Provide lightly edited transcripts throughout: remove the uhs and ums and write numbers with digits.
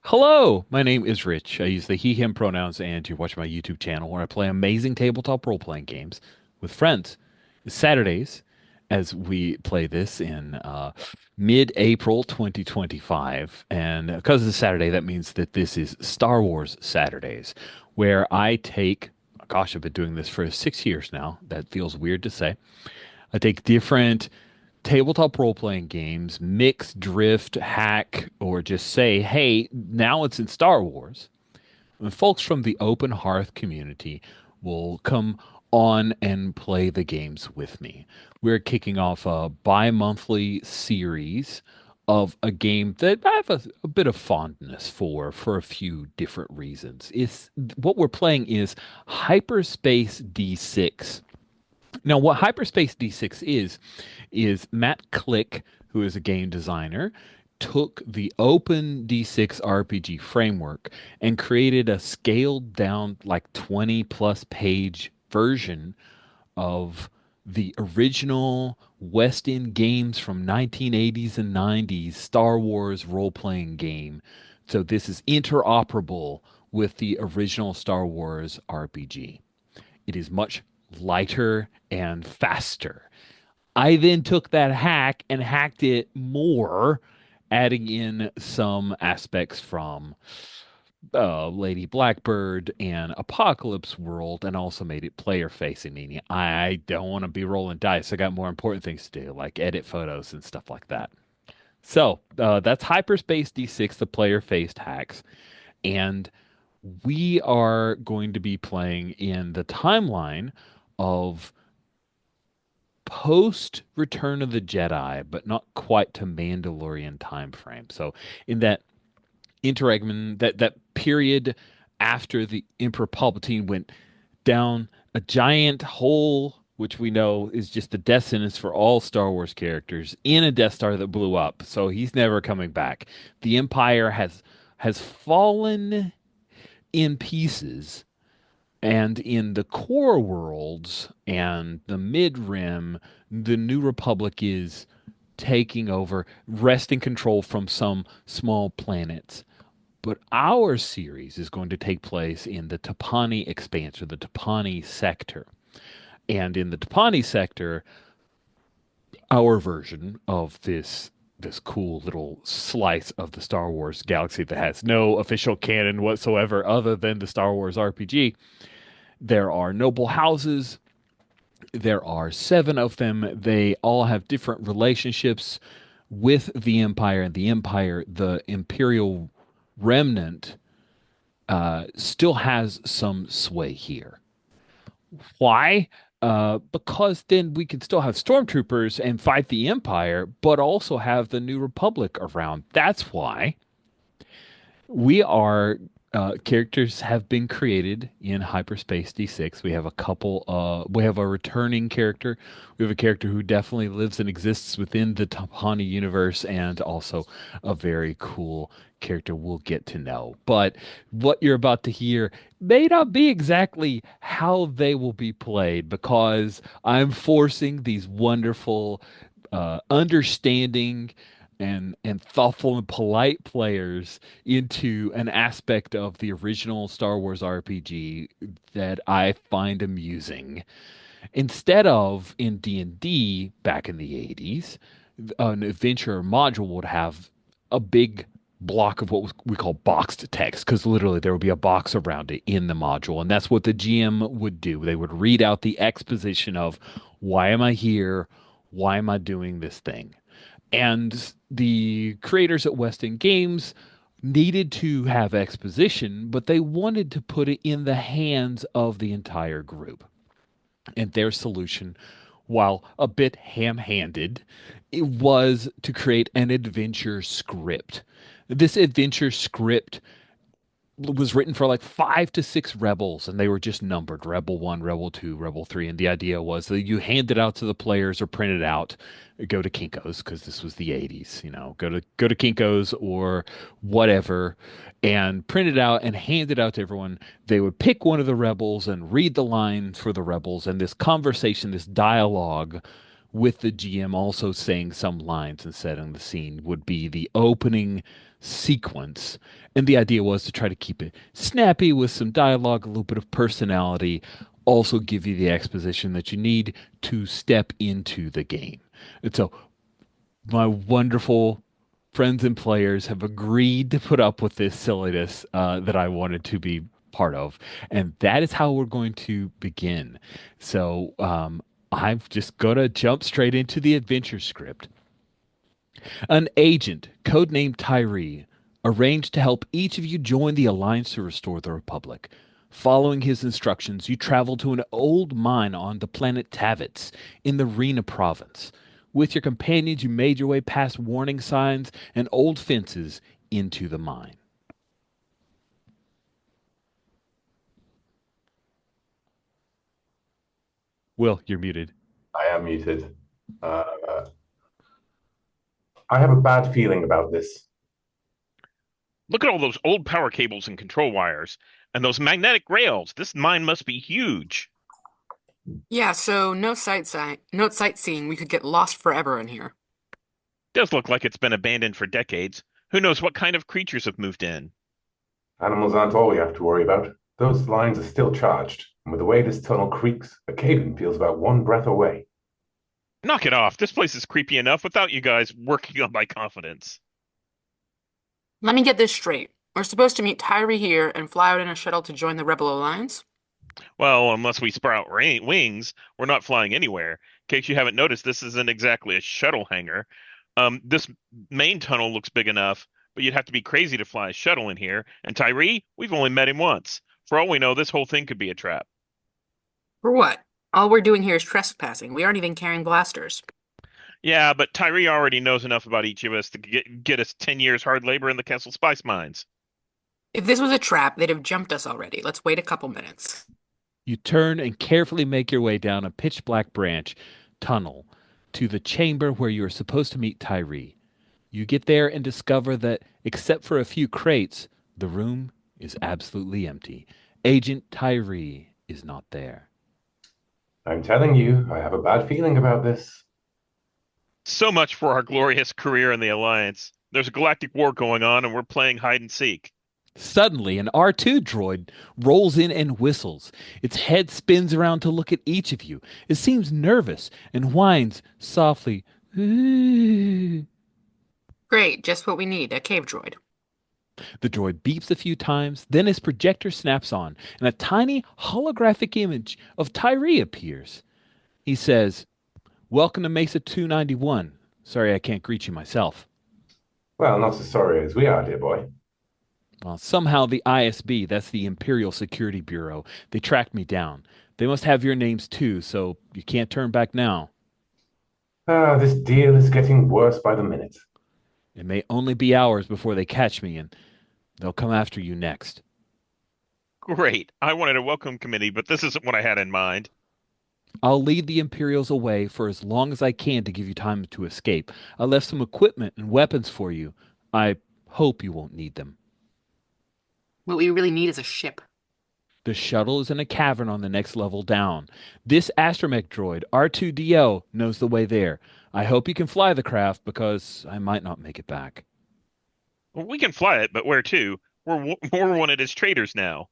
Hello, my name is Rich. I use the he, him pronouns, and you watch my YouTube channel where I play amazing tabletop role-playing games with friends. It's Saturdays, as we play this in mid-April 2025. And because it's Saturday, that means that this is Star Wars Saturdays, where I take, gosh, I've been doing this for 6 years now. That feels weird to say. I take different tabletop role playing games, mix, drift, hack, or just say, hey, now it's in Star Wars. And folks from the Open Hearth community will come on and play the games with me. We're kicking off a bi monthly series of a game that I have a bit of fondness for a few different reasons. It's what we're playing is Hyperspace D6. Now, what Hyperspace D6 is Matt Click, who is a game designer, took the open D6 RPG framework and created a scaled down, like 20 plus page version of the original West End games from 1980s and 90s Star Wars role playing game. So this is interoperable with the original Star Wars RPG. It is much lighter and faster. I then took that hack and hacked it more, adding in some aspects from Lady Blackbird and Apocalypse World, and also made it player facing, meaning I don't want to be rolling dice. I got more important things to do, like edit photos and stuff like that. So that's Hyperspace D6, the player faced hacks. And we are going to be playing in the timeline of post Return of the Jedi, but not quite to Mandalorian time frame. So in that interregnum, that period after the Emperor Palpatine went down a giant hole, which we know is just the death sentence for all Star Wars characters, in a Death Star that blew up. So he's never coming back. The Empire has fallen in pieces, and in the core worlds and the mid rim, the New Republic is taking over, wresting control from some small planets. But our series is going to take place in the Tapani expanse, or the Tapani sector. And in the Tapani sector, our version of this cool little slice of the Star Wars galaxy that has no official canon whatsoever other than the Star Wars RPG. There are noble houses. There are seven of them. They all have different relationships with the Empire, and the Empire, the Imperial Remnant, still has some sway here. Why? Because then we can still have stormtroopers and fight the Empire, but also have the New Republic around. That's why we are characters have been created in Hyperspace D6. We have a couple. We have a returning character. We have a character who definitely lives and exists within the Tapani universe, and also a very cool character we'll get to know. But what you're about to hear may not be exactly how they will be played, because I'm forcing these wonderful, understanding and thoughtful and polite players into an aspect of the original Star Wars RPG that I find amusing. Instead of in D&D back in the 80s, an adventure module would have a big block of what we call boxed text, because literally there would be a box around it in the module, and that's what the GM would do. They would read out the exposition of, why am I here? Why am I doing this thing? And the creators at West End Games needed to have exposition, but they wanted to put it in the hands of the entire group. And their solution, while a bit ham-handed, it was to create an adventure script. This adventure script was written for like 5 to 6 rebels, and they were just numbered: Rebel 1, Rebel 2, Rebel 3. And the idea was that you hand it out to the players or print it out, go to Kinko's, because this was the 80s, go to Kinko's or whatever, and print it out and hand it out to everyone. They would pick one of the rebels and read the lines for the rebels, and this conversation, this dialogue with the GM also saying some lines and setting the scene would be the opening sequence. And the idea was to try to keep it snappy with some dialogue, a little bit of personality, also give you the exposition that you need to step into the game. And so my wonderful friends and players have agreed to put up with this silliness that I wanted to be part of. And that is how we're going to begin. So I'm just going to jump straight into the adventure script. An agent, codenamed Tyree, arranged to help each of you join the Alliance to restore the Republic. Following his instructions, you travel to an old mine on the planet Tavits in the Rena province. With your companions, you made your way past warning signs and old fences into the mine. Will, you're muted. I am muted. Uh, I have a bad feeling about this. Look at all those old power cables and control wires, and those magnetic rails. This mine must be huge. Yeah, so no sightseeing. We could get lost forever in here. Does look like it's been abandoned for decades. Who knows what kind of creatures have moved in? Animals aren't all we have to worry about. Those lines are still charged, and with the way this tunnel creaks, a cave-in feels about one breath away. Knock it off. This place is creepy enough without you guys working on my confidence. Let me get this straight. We're supposed to meet Tyree here and fly out in a shuttle to join the Rebel Alliance? Well, unless we sprout wings, we're not flying anywhere. In case you haven't noticed, this isn't exactly a shuttle hangar. This main tunnel looks big enough, but you'd have to be crazy to fly a shuttle in here. And Tyree, we've only met him once. For all we know, this whole thing could be a trap. For what? All we're doing here is trespassing. We aren't even carrying blasters. Yeah, but Tyree already knows enough about each of us to get us 10 years hard labor in the Castle Spice mines. If this was a trap, they'd have jumped us already. Let's wait a couple minutes. You turn and carefully make your way down a pitch black branch tunnel to the chamber where you are supposed to meet Tyree. You get there and discover that, except for a few crates, the room is absolutely empty. Agent Tyree is not there. I'm telling you, I have a bad feeling about this. So much for our glorious career in the Alliance. There's a galactic war going on, and we're playing hide and seek. Suddenly, an R2 droid rolls in and whistles. Its head spins around to look at each of you. It seems nervous and whines softly. The Great, just what we need, a cave droid. droid beeps a few times, then his projector snaps on, and a tiny holographic image of Tyree appears. He says, "Welcome to Mesa 291. Sorry I can't greet you myself." Well, not as sorry as we are, dear boy. Well, somehow the ISB, that's the Imperial Security Bureau, they tracked me down. They must have your names too, so you can't turn back now. This deal is getting worse by the minute. It may only be hours before they catch me, and they'll come after you next. Great. I wanted a welcome committee, but this isn't what I had in mind. I'll lead the Imperials away for as long as I can to give you time to escape. I left some equipment and weapons for you. I hope you won't need them. What we really need is a ship. The shuttle is in a cavern on the next level down. This astromech droid, R2DO, knows the way there. I hope you can fly the craft because I might not make it back. Well, we can fly it, but where to? We're wanted as traitors now.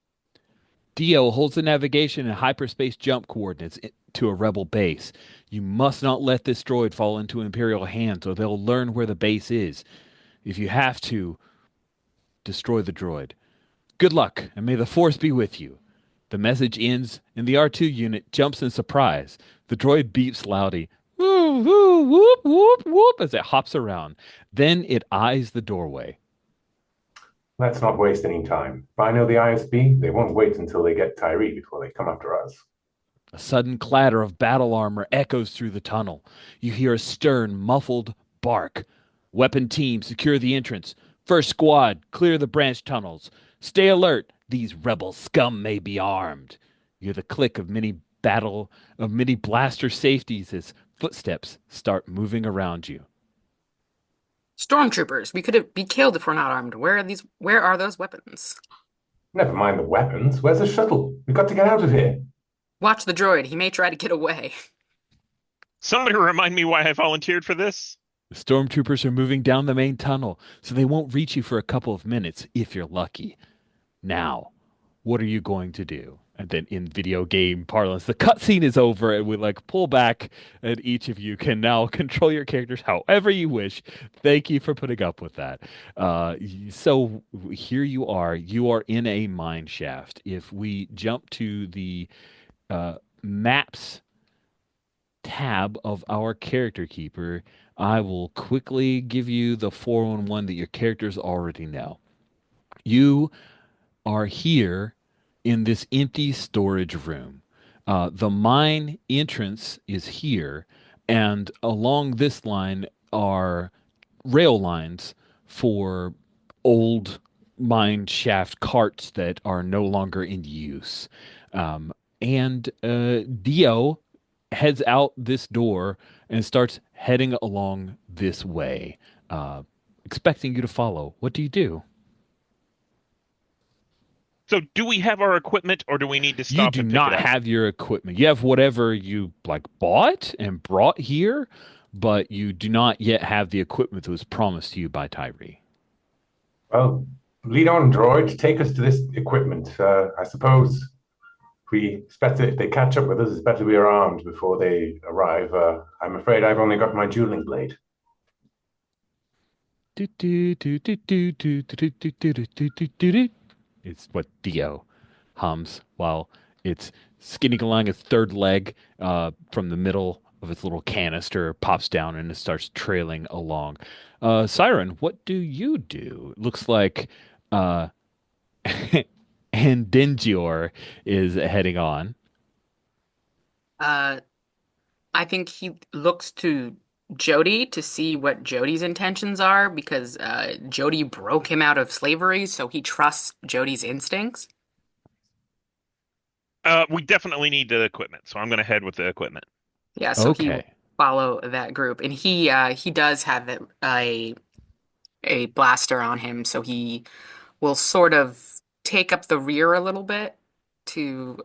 Dio holds the navigation and hyperspace jump coordinates to a rebel base. You must not let this droid fall into Imperial hands or they'll learn where the base is. If you have to, destroy the droid. Good luck, and may the Force be with you. The message ends, and the R2 unit jumps in surprise. The droid beeps loudly, woo, woo, whoop, whoop, whoop, as it hops around. Then it eyes the doorway. Let's not waste any time. If I know the ISB, they won't wait until they get Tyree before they come after us. A sudden clatter of battle armor echoes through the tunnel. You hear a stern, muffled bark. Weapon team, secure the entrance. First squad, clear the branch tunnels. Stay alert. These rebel scum may be armed. You hear the click of many blaster safeties as footsteps start moving around you. Stormtroopers, we could be killed if we're not armed. Where are those weapons? Never mind the weapons. Where's the shuttle? We've got to get out of here. Watch the droid. He may try to get away. Somebody remind me why I volunteered for this? The stormtroopers are moving down the main tunnel, so they won't reach you for a couple of minutes if you're lucky. Now, what are you going to do? And then in video game parlance, the cutscene is over, and we like pull back, and each of you can now control your characters however you wish. Thank you for putting up with that. So here you are. You are in a mine shaft. If we jump to the maps tab of our character keeper, I will quickly give you the 411 that your characters already know. You are here in this empty storage room. The mine entrance is here, and along this line are rail lines for old mine shaft carts that are no longer in use. And Dio heads out this door and starts heading along this way, uh, expecting you to follow. What do you do? So do we have our equipment or do we need to You stop do and pick it not up? have your equipment. You have whatever you like bought and brought here, but you do not yet have the equipment that was promised to you by Tyree. Well, lead on, droid. Take us to this equipment. I suppose if they catch up with us, it's better we are armed before they arrive. I'm afraid I've only got my dueling blade. It's what Dio hums while it's skinning along its third leg from the middle of its little canister, pops down and it starts trailing along. Siren, what do you do? It looks like uh, Andengior is heading on. Uh, I think he looks to Jody to see what Jody's intentions are because Jody broke him out of slavery, so he trusts Jody's instincts. We definitely need the equipment, so I'm going to head with the equipment. Yeah, so he will Okay. follow that group, and he does have a blaster on him, so he will sort of take up the rear a little bit to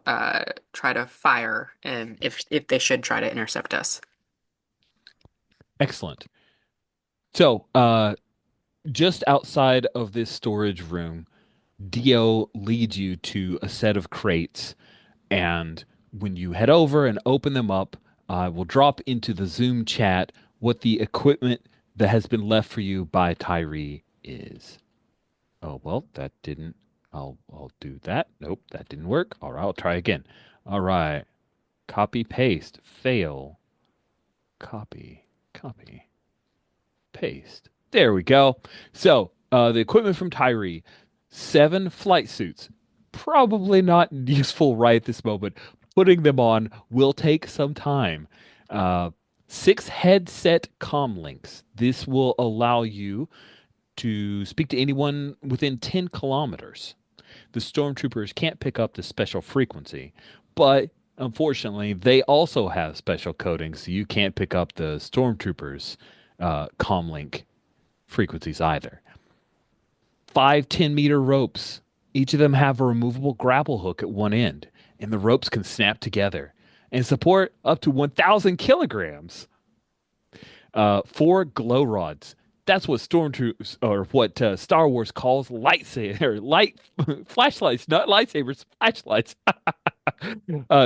try to fire, and if they should try to intercept us. Excellent. So, just outside of this storage room, Dio leads you to a set of crates. And when you head over and open them up, I will drop into the Zoom chat what the equipment that has been left for you by Tyree is. Oh, well, that didn't. I'll do that. Nope, that didn't work. All right, I'll try again. All right. Copy, paste, fail. Copy, copy, paste. There we go. So, the equipment from Tyree, 7 flight suits. Probably not useful right at this moment. Putting them on will take some time. Uh, 6 headset comm links. This will allow you to speak to anyone within 10 kilometers. The stormtroopers can't pick up the special frequency, but unfortunately, they also have special coding, so you can't pick up the stormtroopers' comlink frequencies either. 5 10-meter ropes. Each of them have a removable grapple hook at one end, and the ropes can snap together and support up to 1,000 kilograms. 4 glow rods. That's what stormtroopers or what Star Wars calls lightsaber light flashlights, not lightsabers, flashlights.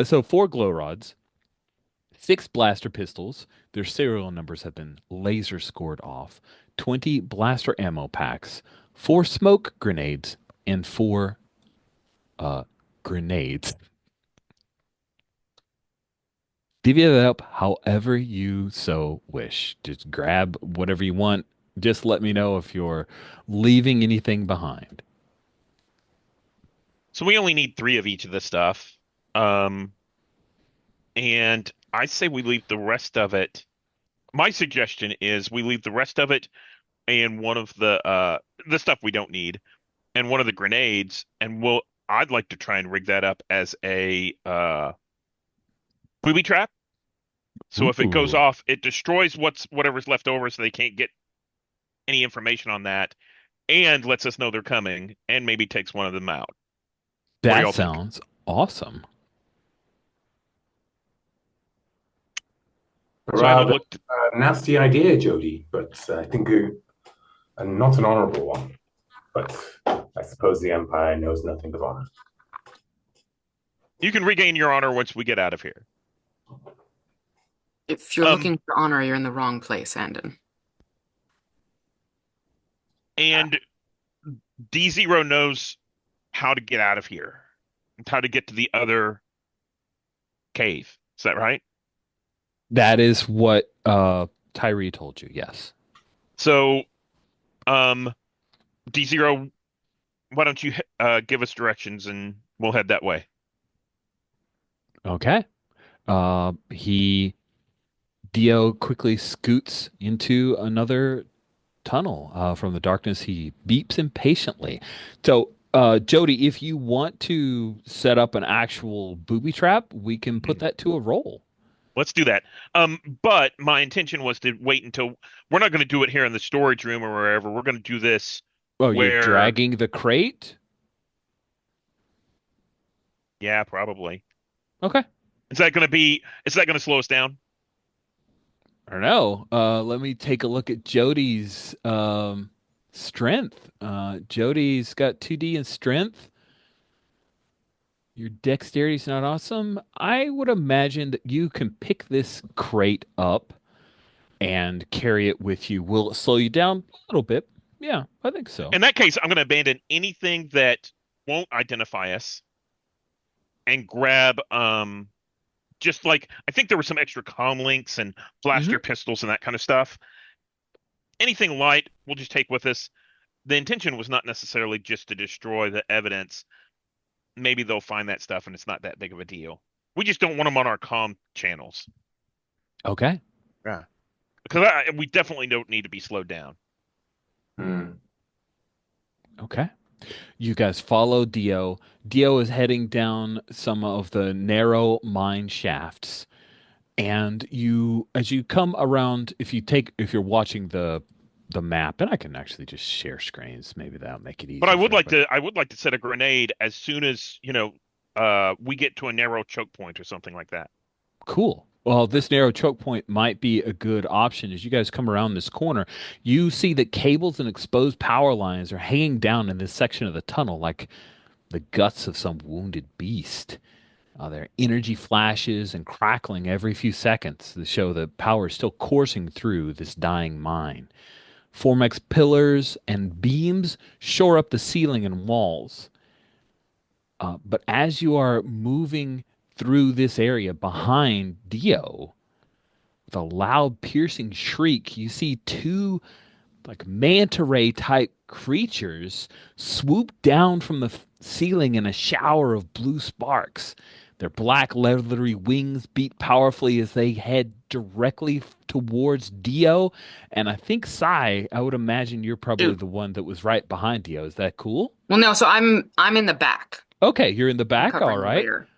So 4 glow rods, 6 blaster pistols. Their serial numbers have been laser scored off. 20 blaster ammo packs, 4 smoke grenades, and 4 grenades. Divvy it up however you so wish. Just grab whatever you want. Just let me know if you're leaving anything behind. So we only need 3 of each of the stuff. Um, and I say we leave the rest of it. My suggestion is we leave the rest of it and one of the stuff we don't need and one of the grenades, and I'd like to try and rig that up as a booby trap. So if it goes Ooh, off, it destroys whatever's left over so they can't get any information on that and lets us know they're coming and maybe takes one of them out. What do that y'all think? sounds awesome. A So I rather looked. nasty idea, Jody, but I think not an honorable one. But I suppose the Empire knows nothing of honor. You can regain your honor once we get out of here. If you're Um, looking for honor, you're in the wrong place, Andon. and D0 knows how to get out of here, and how to get to the other cave. Is that right? That is what Tyree told you. Yes. So, um, D0, why don't you give us directions and we'll head that way. Okay. He Dio quickly scoots into another tunnel. From the darkness, he beeps impatiently. So, Jody, if you want to set up an actual booby trap, we can put that to a roll. Let's do that. But my intention was to wait until we're not going to do it here in the storage room or wherever. We're going to do this Oh, you're where, dragging the crate? yeah, probably. Okay. Is that going to slow us down? I don't know. Let me take a look at Jody's strength. Jody's got 2D in strength. Your dexterity's not awesome. I would imagine that you can pick this crate up and carry it with you. Will it slow you down a little bit? Yeah, I think so. In that case, I'm going to abandon anything that won't identify us and grab just like I think there were some extra comm links and Hmm. blaster pistols and that kind of stuff. Anything light we'll just take with us. The intention was not necessarily just to destroy the evidence. Maybe they'll find that stuff and it's not that big of a deal. We just don't want them on our comm channels. Okay. Yeah. Because we definitely don't need to be slowed down. Hmm. Okay. You guys follow Dio. Dio is heading down some of the narrow mine shafts. And as you come around, if you're watching the map, and I can actually just share screens, maybe that'll make it But easier for everybody. I would like to set a grenade as soon as, we get to a narrow choke point or something like that. Cool. Well, this narrow choke point might be a good option. As you guys come around this corner, you see that cables and exposed power lines are hanging down in this section of the tunnel like the guts of some wounded beast. There are energy flashes and crackling every few seconds to show that power is still coursing through this dying mine. Formex pillars and beams shore up the ceiling and walls. But as you are moving through this area behind Dio, with a loud, piercing shriek, you see two like manta ray type creatures swoop down from the ceiling in a shower of blue sparks. Their black leathery wings beat powerfully as they head directly towards Dio. And I think Sai, I would imagine you're probably Dude. the one that was right behind Dio. Is that cool? Well, no, so I'm in the back. Okay, you're in the I'm back. All covering the right. rear.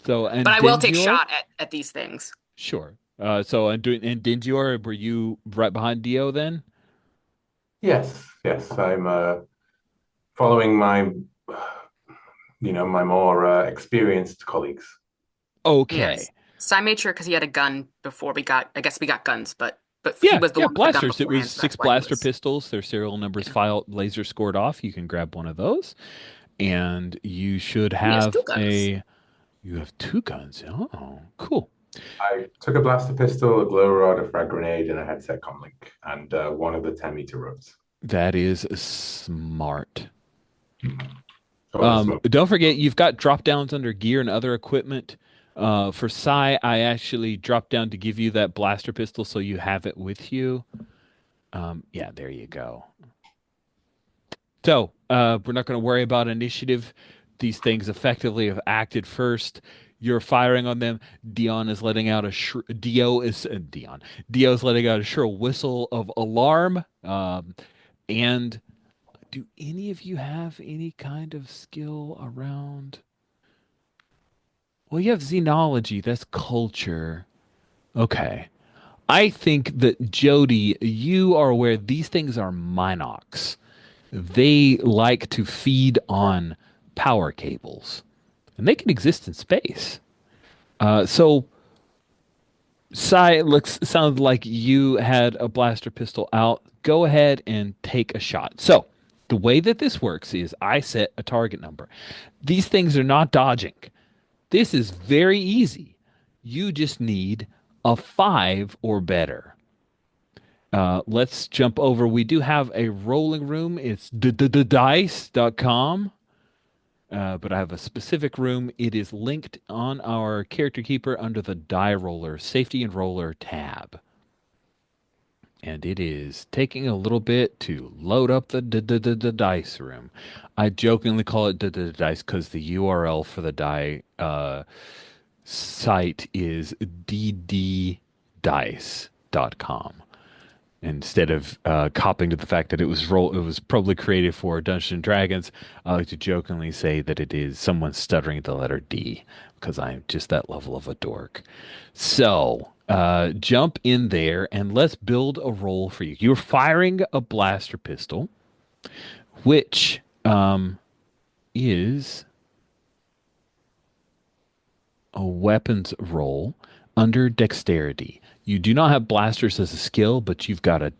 So, But and I will take Dendior? shot at these things. Sure. And Dendior, were you right behind Dio then? Yes, yes. I'm following my more experienced colleagues. Okay. Yes. So I made sure because he had a gun before I guess we got guns, but he Yeah, was the yeah, one with the gun blasters. It was beforehand, so six that's why he blaster was. pistols. Their serial numbers filed, laser scored off. You can grab one of those, and you should He has two have guns. you have two guns. Oh, cool. I took a blaster pistol, a glow rod, a frag grenade, and a headset comlink, and one of the 10-meter ropes. That is smart. All the smoke. Don't forget, you've got drop downs under gear and other equipment. For Psy, I actually dropped down to give you that blaster pistol so you have it with you. Yeah, there you go. So, we're not going to worry about initiative. These things effectively have acted first. You're firing on them. Dion is letting out a Dio is Dion. Dio is letting out a shrill whistle of alarm. And do any of you have any kind of skill around? Well, you have xenology. That's culture. Okay. I think that Jody, you are aware these things are Minox. They like to feed on power cables, and they can exist in space. So Sai, it sounds like you had a blaster pistol out. Go ahead and take a shot. So, the way that this works is I set a target number. These things are not dodging. This is very easy. You just need a 5 or better. Let's jump over. We do have a rolling room. It's dice.com. But I have a specific room. It is linked on our character keeper under the die roller, safety and roller tab. And it is taking a little bit to load up the dice room. I jokingly call it the dice because the URL for the die site is dddice.com. Instead of copying to the fact that it was probably created for Dungeons and Dragons, I like to jokingly say that it is someone stuttering the letter D because I'm just that level of a dork. So jump in there and let's build a roll for you. You're firing a blaster pistol, which is a weapons roll under dexterity. You do not have blasters as a skill, but you've got a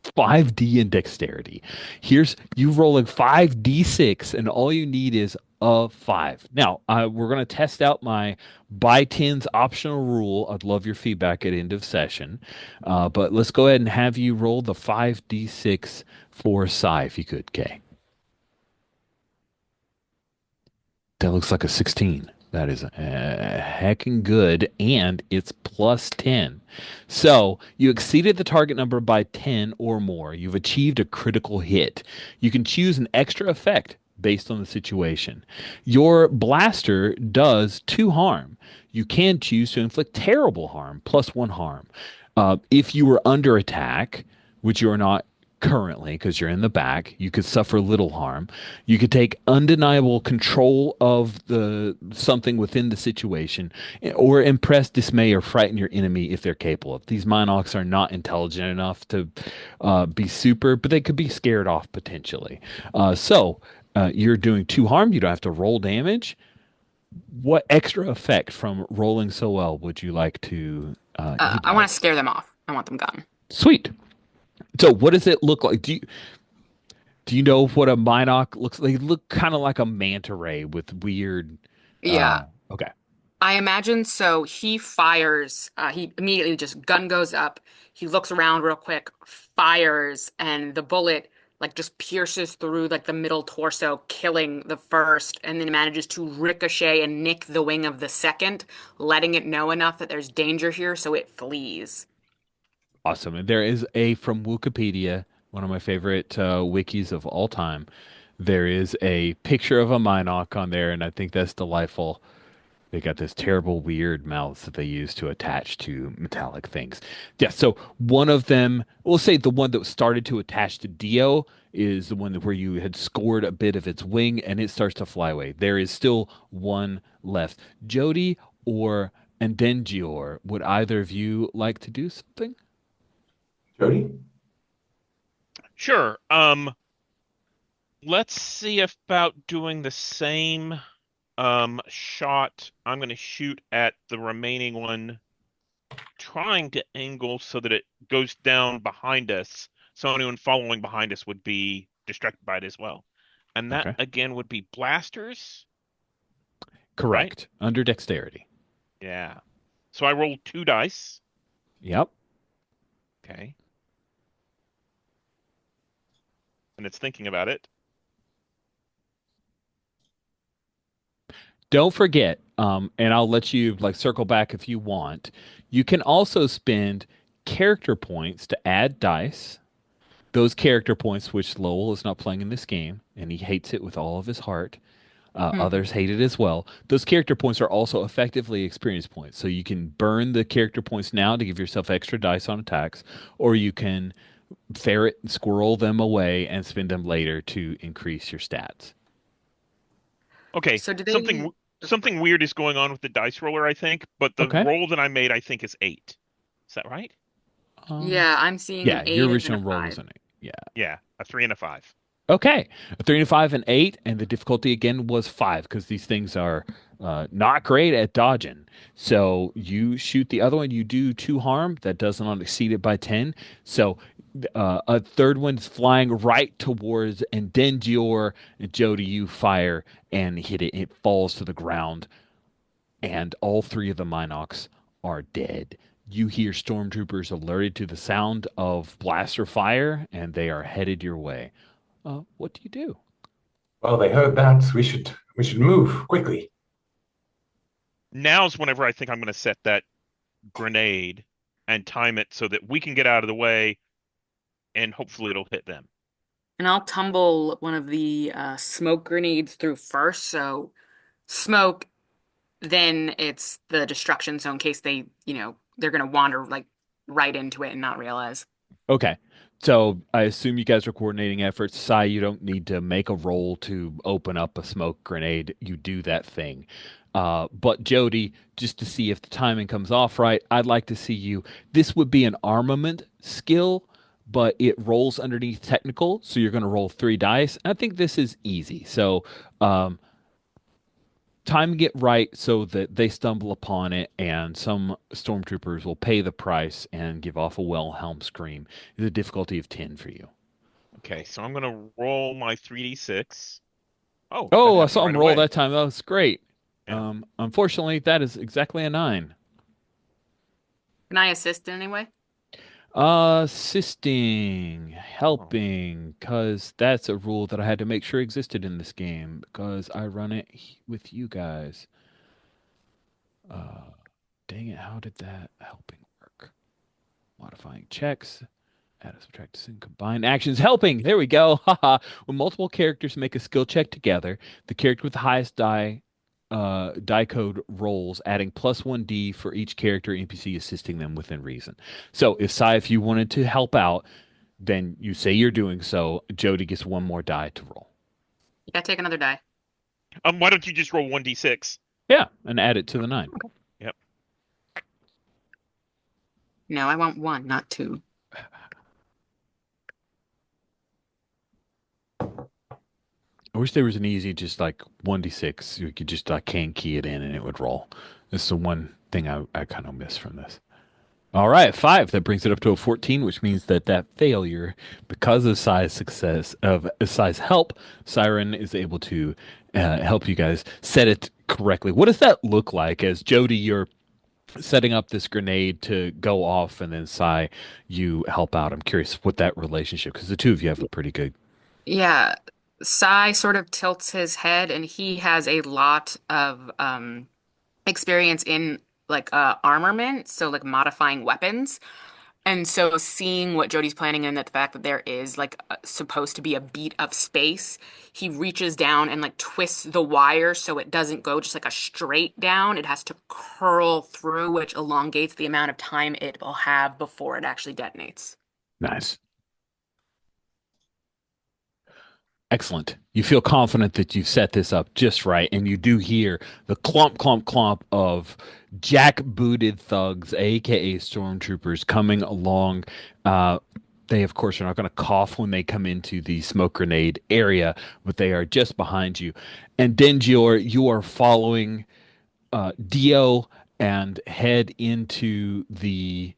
5D in dexterity. Here's you rolling 5D6, and all you need is a 5. Now, we're going to test out my by tens optional rule. I'd love your feedback at end of session. But let's go ahead and have you roll the 5D6 for Psy, if you could, Kay. That looks like a 16. That is heckin' good, and it's plus 10. So you exceeded the target number by 10 or more. You've achieved a critical hit. You can choose an extra effect based on the situation. Your blaster does 2 harm. You can choose to inflict terrible harm, plus 1 harm. If you were under attack, which you are not currently because you're in the back, you could suffer little harm. You could take undeniable control of the something within the situation, or impress, dismay, or frighten your enemy if they're capable of. These Minocs are not intelligent enough to be super, but they could be scared off potentially. You're doing 2 harm. You don't have to roll damage. What extra effect from rolling so well would you like to I want to utilize? scare them off. I want them gone. Sweet. So what does it look like? Do you know what a Minoc looks like? They look kind of like a manta ray with weird. Yeah. Okay. I imagine so. He fires, he immediately just gun goes up. He looks around real quick, fires, and the bullet like just pierces through like the middle torso, killing the first, and then manages to ricochet and nick the wing of the second, letting it know enough that there's danger here, so it flees. Awesome. And there is a from Wikipedia, one of my favorite wikis of all time. There is a picture of a Minoc on there, and I think that's delightful. They got this terrible, weird mouths that they use to attach to metallic things. Yeah, so one of them, we'll say the one that started to attach to Dio is the one where you had scored a bit of its wing and it starts to fly away. There is still one left. Jody or Endengior, would either of you like to do something? Jody? Sure. Let's see about doing the same shot. I'm going to shoot at the remaining one, trying to angle so that it goes down behind us, so anyone following behind us would be distracted by it as well. And that Okay. again would be blasters, right? Correct. Under dexterity. Yeah. So I rolled 2 dice. Yep. Okay. And it's thinking about it. Don't forget, and I'll let you like circle back if you want. You can also spend character points to add dice. Those character points, which Lowell is not playing in this game, and he hates it with all of his heart. Hmm. Others hate it as well. Those character points are also effectively experience points. So you can burn the character points now to give yourself extra dice on attacks, or you can ferret and squirrel them away and spend them later to increase your stats. Okay, So do they? something weird is going on with the dice roller, I think, but the Okay. roll that I made, I think, is 8. Is that right? Um, Yeah, I'm seeing an yeah, your 8 and then a original roll was 5. an 8. Yeah. Yeah, a 3 and a 5. Okay. A 3 and a 5 and 8, and the difficulty again was 5 because these things are not great at dodging. So you shoot the other one, you do 2 harm. That does not exceed it by 10. So a third one's flying right towards, and then and Jody, you fire and hit it. It falls to the ground, and all three of the Minox are dead. You hear stormtroopers alerted to the sound of blaster fire, and they are headed your way. What do you do? Well, they heard that. We should move quickly. Now's whenever I think I'm going to set that grenade and time it so that we can get out of the way and hopefully it'll hit them. And I'll tumble one of the smoke grenades through first. So smoke, then it's the destruction. So in case they're gonna wander like right into it and not realize. Okay. So I assume you guys are coordinating efforts. Sai, you don't need to make a roll to open up a smoke grenade. You do that thing. But Jody, just to see if the timing comes off right, I'd like to see you. This would be an armament skill, but it rolls underneath technical. So you're going to roll 3 dice. I think this is easy. So um, timing it right so that they stumble upon it, and some stormtroopers will pay the price and give off a Wilhelm scream. Is a difficulty of 10 for you. Okay, so I'm going to roll my 3d6. Oh, that Oh, I happened saw right him roll away. that time. That was great. Yeah. Unfortunately, that is exactly a 9. Can I assist in any way? Assisting, Oh. helping, because that's a rule that I had to make sure existed in this game because I run it with you guys. Uh, Dang it, how did that helping work? Modifying checks. Add a subtract and combine actions. Helping. There we go. Haha. When multiple characters make a skill check together, the character with the highest die code rolls, adding +1d for each character NPC assisting them within reason. So if you wanted to help out, then you say you're doing so. Jody gets one more die to roll. You gotta take another die. Why don't you just roll 1d6? Yeah, and add it to the 9. Yep. No, I want 1, not 2. I wish there was an easy, just like 1d6. You could just can key it in and it would roll. This is the one thing I kind of miss from this. All right, 5. That brings it up to a 14, which means that failure, because of size help, Siren is able to help you guys set it correctly. What does that look like as Jody, you're setting up this grenade to go off, and then Sai, you help out? I'm curious what that relationship, because the two of you have a pretty good. Yeah, Sai sort of tilts his head, and he has a lot of experience in like armament, so like modifying weapons. And so seeing what Jody's planning and that the fact that there is like supposed to be a beat of space, he reaches down and like twists the wire so it doesn't go just like a straight down. It has to curl through, which elongates the amount of time it will have before it actually detonates. Nice. Excellent. You feel confident that you've set this up just right, and you do hear the clomp, clomp, clomp of jack-booted thugs, aka stormtroopers, coming along. They, of course, are not going to cough when they come into the smoke grenade area, but they are just behind you. And Denjior, you are following Dio and head into the.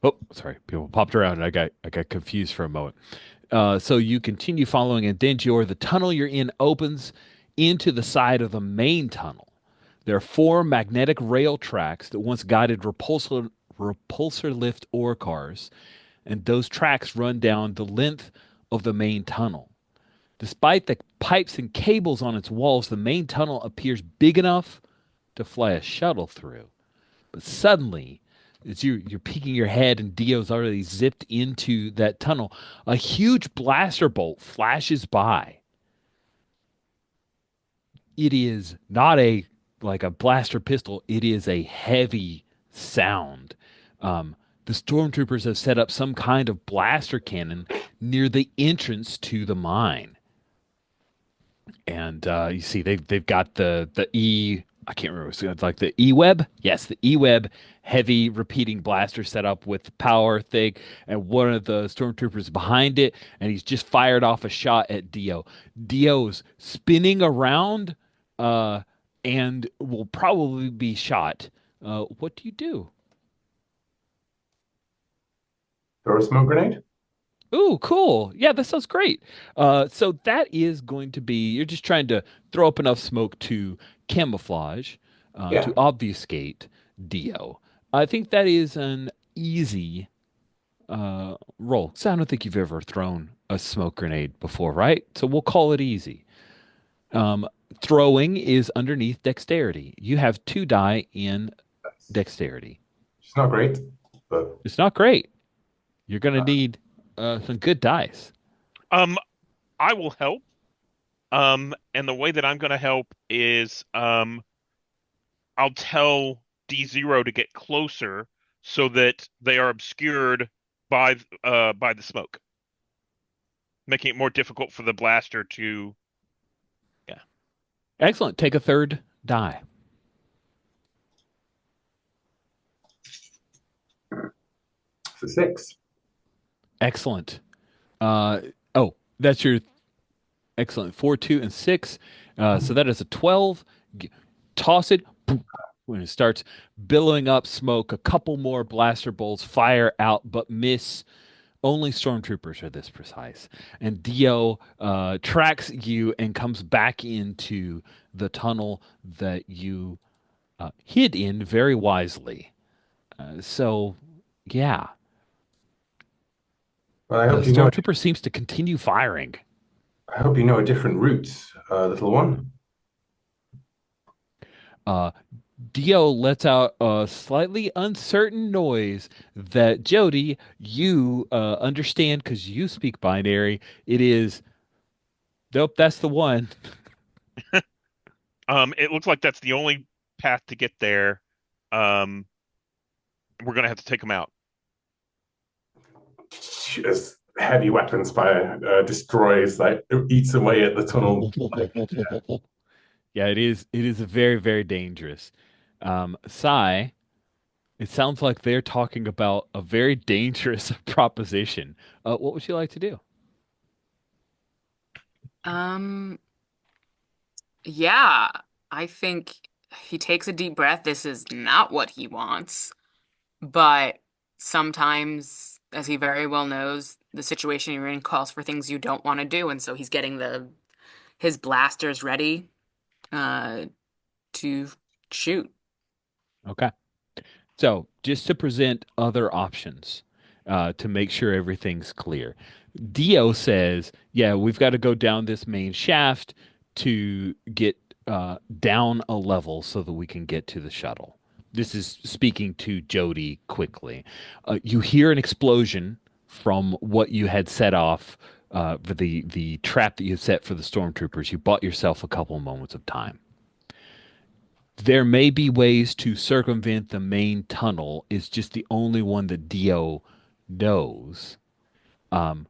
Oh, sorry. People popped around, and I got confused for a moment. So you continue following, and then the tunnel you're in opens into the side of the main tunnel. There are 4 magnetic rail tracks that once guided repulsor lift ore cars, and those tracks run down the length of the main tunnel. Despite the pipes and cables on its walls, the main tunnel appears big enough to fly a shuttle through. But suddenly, as you're peeking your head and Dio's already zipped into that tunnel, a huge blaster bolt flashes by. It is not like a blaster pistol. It is a heavy sound. The stormtroopers have set up some kind of blaster cannon near the entrance to the mine. And you see they've got the I can't remember. It's like the E-Web. Yes, the E-Web heavy repeating blaster set up with the power thing, and one of the stormtroopers behind it, and he's just fired off a shot at Dio. Dio's spinning around uh, and will probably be shot. What do you do? Throw a smoke grenade? Ooh, cool. Yeah, that sounds great. So that is going to be, you're just trying to throw up enough smoke to camouflage, to Yeah. obfuscate Dio. I think that is an easy roll. So I don't think you've ever thrown a smoke grenade before, right? So we'll call it easy. Um, Throwing is underneath dexterity. You have 2 die in dexterity. It's not great, but It's not great. You're going to uh, need some good dice. Um, I will help. And the way that I'm going to help is I'll tell D0 to get closer so that they are obscured by the smoke, making it more difficult for the blaster to. Yeah. Excellent. Take a third die. it's a 6. Excellent. Uh, oh, that's your excellent. 4, 2, and 6. So that is a 12. Toss it. Boom. When it starts billowing up smoke, a couple more blaster bolts fire out, but miss. Only stormtroopers are this precise. And Dio tracks you and comes back into the tunnel that you hid in very wisely. So, yeah, Well, I the hope you know. stormtrooper seems to continue firing. I hope you know a different route, little one. Uh, Dio lets out a slightly uncertain noise that Jody, you understand because you speak binary. It is, nope, that's the one. It looks like that's the only path to get there. Um, we're gonna have to take them out. As heavy weapons fire destroys, like eats away at the tunnel. Like, Yeah, it is. It is very, very dangerous. Sai, it sounds like they're talking about a very dangerous proposition. What would you like to do? Um, yeah, I think he takes a deep breath. This is not what he wants, but sometimes, as he very well knows, the situation you're in calls for things you don't want to do, and so he's getting the his blasters ready uh to shoot. Okay. So, just to present other options, to make sure everything's clear. Dio says, "Yeah, we've got to go down this main shaft to get down a level so that we can get to the shuttle." This is speaking to Jody quickly. You hear an explosion from what you had set off for the trap that you set for the stormtroopers. You bought yourself a couple moments of time. There may be ways to circumvent the main tunnel. It's just the only one that Dio knows. Um,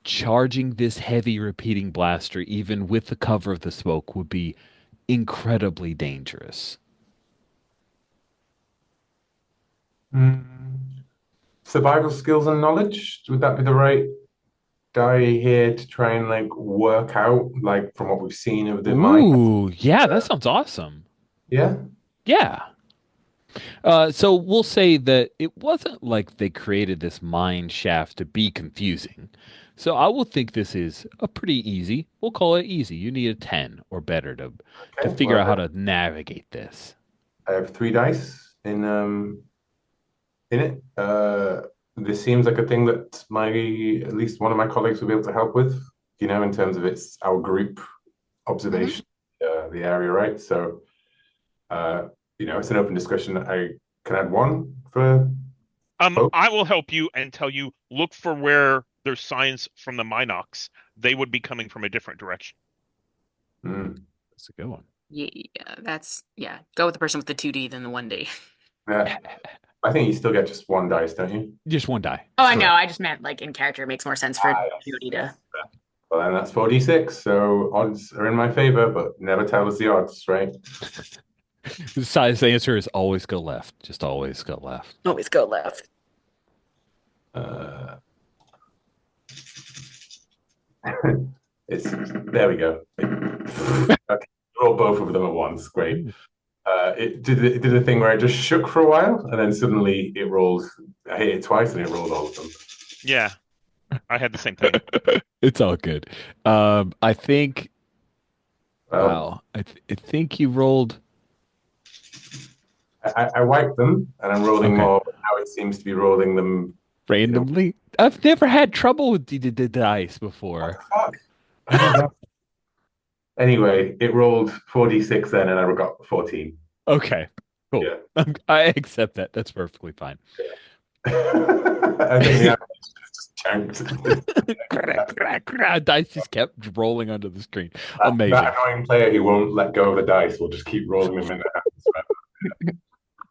Charging this heavy repeating blaster, even with the cover of the smoke, would be incredibly dangerous. mm, survival skills and knowledge. Would that be the right die here to try and like work out, like from what we've seen of the mine? Ooh, yeah, that sounds awesome. Yeah. Yeah. So we'll say that it wasn't like they created this mine shaft to be confusing. So I will think this is a pretty easy. We'll call it easy. You need a 10 or better to Okay. figure Well, out how to navigate this. I have 3 dice in it. This seems like a thing that my at least one of my colleagues will be able to help with. In terms of it's our group Hmm. observation, the area, right? So, uh, it's an open discussion. I can add one for both. I will help you and tell you look for where there's signs from the Minox. They would be coming from a different direction. Mm. That's a good one. Yeah, yeah. Go with the person with the 2D than the 1D. Yeah, I think you still get just 1 dice, don't you? Just 1 die. Oh, I know. I just meant like in character, it makes more sense for Yes. Jody Yes. to. Well, then that's 4d6. So odds are in my favor, but never tell us the odds, right? The answer is always go left. Just always go left. Always go left. Uh, it's there we go. Okay, roll both of them at once. Great. Ooh. It did a thing where it just shook for a while, and then suddenly it rolled. I hit it twice, and it rolled all of them. Yeah, I had the same thing. It's all good. I think. Well, Wow. I think you rolled. I wiped them, and I'm rolling Okay. more. But now it seems to be rolling them. You know, Randomly. I've never had trouble with the dice what before. the fuck? Oh my god. Anyway, it rolled 4d6 then, and I got 14. Okay. Cool. Yeah. I accept that. That's perfectly fine. I think the average is just chanked. Dice just kept rolling onto the screen. That Amazing. annoying player who won't let go of the dice will just keep rolling them in their hands.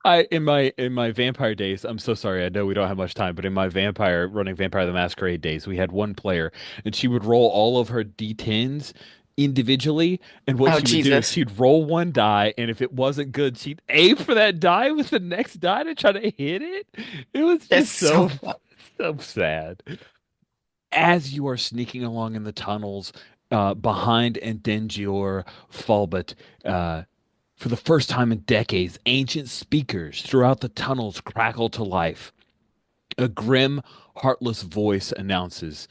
I in my vampire days, I'm so sorry. I know we don't have much time, but in my running Vampire the Masquerade days, we had one player and she would roll all of her D10s individually, and what Oh, she would do is Jesus. she'd roll one die, and if it wasn't good, she'd aim for that die with the next die to try to hit it. It was That's just so so sad. As you are sneaking along in the tunnels behind Endengior Falbot, for the first time in decades, ancient speakers throughout the tunnels crackle to life. A grim, heartless voice announces,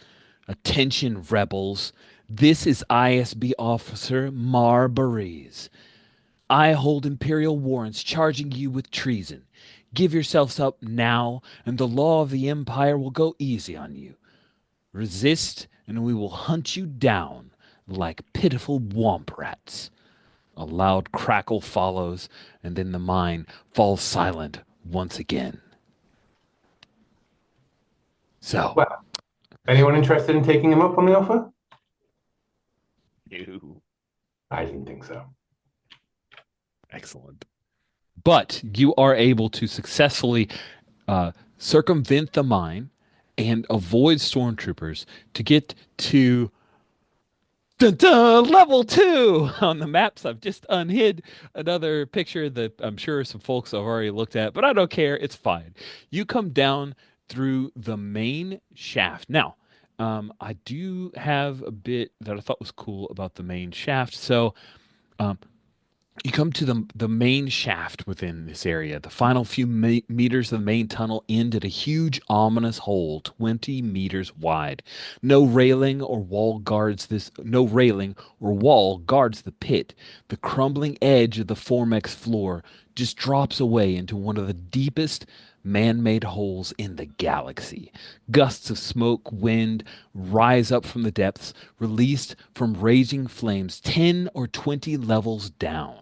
"Attention, rebels. This is ISB officer Marbury's. I hold Imperial warrants charging you with treason. Give yourselves up now, and the law of the Empire will go easy on you. Resist, and we will hunt you down like pitiful womp rats." A loud crackle follows, and then the mine falls silent once again. So, Well, anyone interested in taking him up on the offer? No. I didn't think so. excellent. But you are able to successfully circumvent the mine and avoid stormtroopers to get to dun, dun, level 2 on the maps. I've just unhid another picture that I'm sure some folks have already looked at, but I don't care. It's fine. You come down through the main shaft. Now, I do have a bit that I thought was cool about the main shaft. So, um, you come to the main shaft within this area. The final few meters of the main tunnel end at a huge, ominous hole, 20 meters wide. No railing or wall guards this. No railing or wall guards the pit. The crumbling edge of the Formex floor just drops away into one of the deepest man-made holes in the galaxy. Gusts of smoke, wind rise up from the depths, released from raging flames 10 or 20 levels down.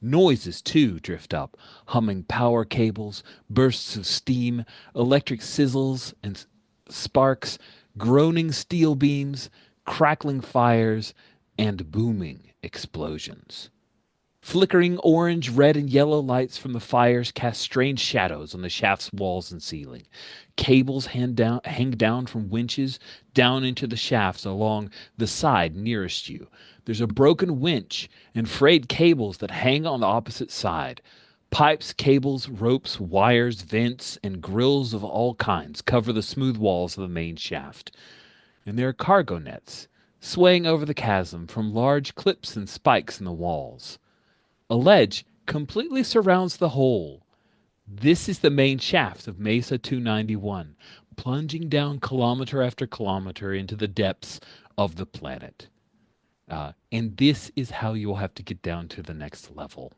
Noises, too, drift up, humming power cables, bursts of steam, electric sizzles and sparks, groaning steel beams, crackling fires, and booming explosions. Flickering orange, red, and yellow lights from the fires cast strange shadows on the shaft's walls and ceiling. Cables hang down from winches down into the shafts along the side nearest you. There's a broken winch and frayed cables that hang on the opposite side. Pipes, cables, ropes, wires, vents, and grills of all kinds cover the smooth walls of the main shaft. And there are cargo nets swaying over the chasm from large clips and spikes in the walls. A ledge completely surrounds the hole. This is the main shaft of Mesa 291, plunging down kilometer after kilometer into the depths of the planet. And this is how you will have to get down to the next level.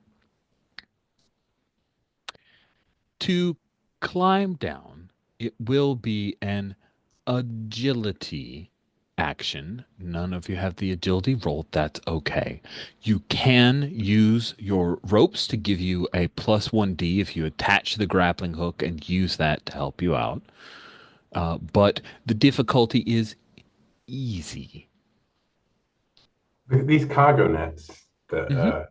To climb down, it will be an agility action. None of you have the agility roll. That's okay. You can use your ropes to give you a +1D if you attach the grappling hook and use that to help you out. But the difficulty is easy. These cargo nets, that Mhm.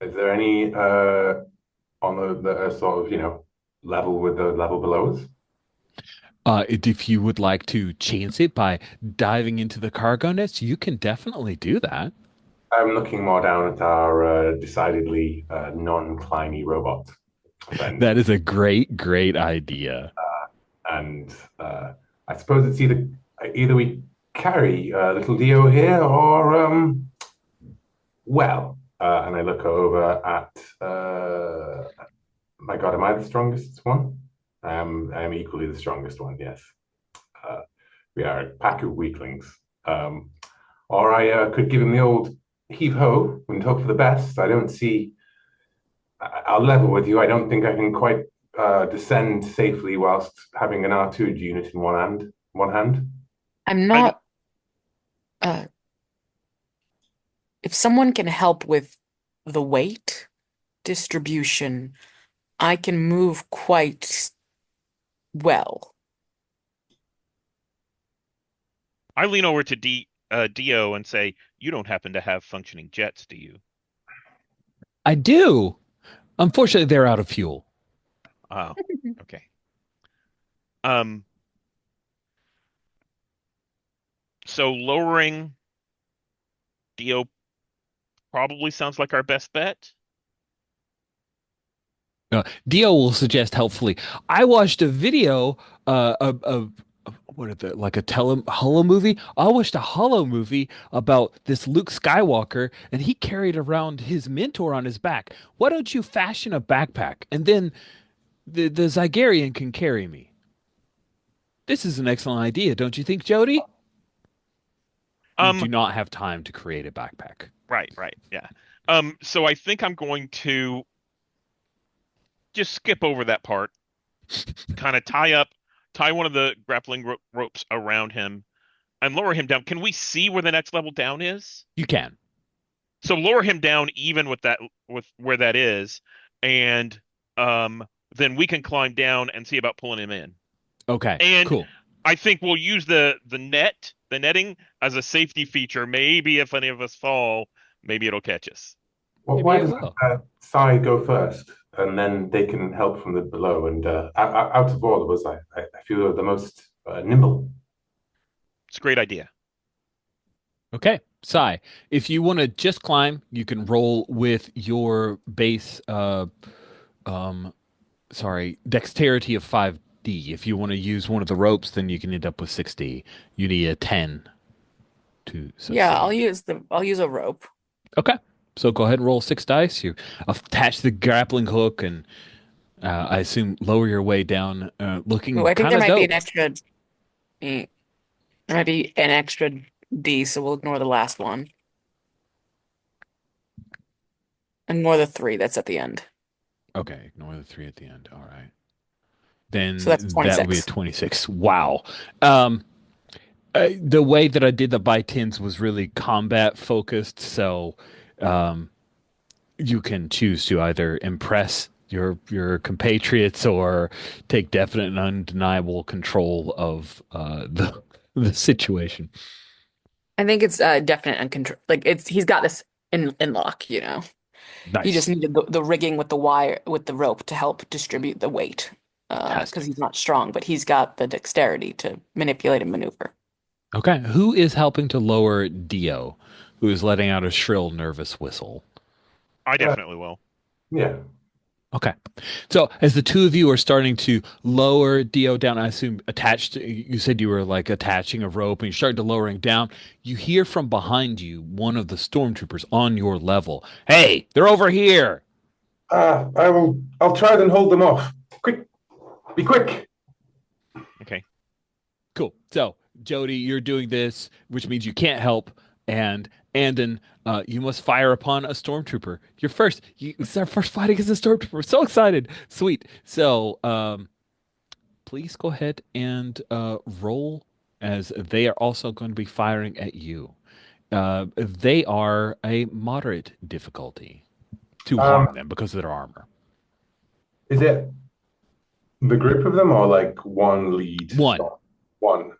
is there any on the that are sort of level with the level below us? If you would like to chance it by diving into the cargo nets, you can definitely do that. I'm looking more down at our decidedly non-climby robot friend, That is a great, great idea. and I suppose it's either we carry little Dio here, or well. and I look over at my God, am I the strongest one? I'm equally the strongest one, yes. Uh, we are a pack of weaklings. Um, or I could give him the old heave ho and hope for the best. I don't see. I'll level with you. I don't think I can quite descend safely whilst having an R2 unit in one hand. One hand. I'm I'm not, uh, if someone can help with the weight distribution, I can move quite well. I lean over to Dio and say, "You don't happen to have functioning jets, do you?" I do. Unfortunately, they're out of fuel. Oh, okay. Um, so lowering Dio probably sounds like our best bet. Dio will suggest helpfully. I watched a video of what is it, like a Hollow movie? I watched a Hollow movie about this Luke Skywalker, and he carried around his mentor on his back. Why don't you fashion a backpack, and then the Zygerian can carry me? This is an excellent idea, don't you think, Jody? You Um, do not have time to create a backpack. right, right, yeah. So I think I'm going to just skip over that part, kind of tie one of the grappling ropes around him and lower him down. Can we see where the next level down is? You can. So lower him down even with where that is, and um, then we can climb down and see about pulling him in. Okay, And cool. I think we'll use the netting as a safety feature. Maybe if any of us fall, maybe it'll catch us. Well, Maybe why it doesn't will. Sai go first, and then they can help from the below? And out of all of us, I feel the most nimble. It's a great idea. Okay, Sai, if you want to just climb, you can roll with your base um dexterity of 5D. If you want to use one of the ropes, then you can end up with 6D. You need a 10 to Yeah, succeed. I'll use a rope. Okay. So go ahead and roll 6 dice. You attach the grappling hook and I assume lower your way down, Ooh, looking I think kind there of might be an dope. extra there might be an extra D, so we'll ignore the last one. Ignore the three that's at the end. Okay, ignore the three at the end. All right. So that's Then that would be a 26. 26. Wow. Um, the way that I did the by tens was really combat focused, so um, you can choose to either impress your compatriots or take definite and undeniable control of the situation. I think it's definite and control. Like he's got this in lock, you know. He just Nice. needed the rigging with the wire with the rope to help distribute the weight. Because Fantastic. he's not strong, but he's got the dexterity to manipulate and maneuver. Okay, who is helping to lower Dio, who is letting out a shrill, nervous whistle? I Uh, definitely will. yeah. Okay. So as the two of you are starting to lower Dio down, I assume attached, you said you were like attaching a rope and you started to lowering down. You hear from behind you one of the stormtroopers on your level. Hey, they're over here. I will. I'll try and hold them off. Quick, be quick. Okay. Cool. So Jody, you're doing this, which means you can't help. And Andon, you must fire upon a stormtrooper. It's our first fight against a stormtrooper. We're so excited. Sweet. So, please go ahead and roll as they are also going to be firing at you. They are a moderate difficulty to Um, harm them because of their armor. is it the group of them or like one lead One. shot? One.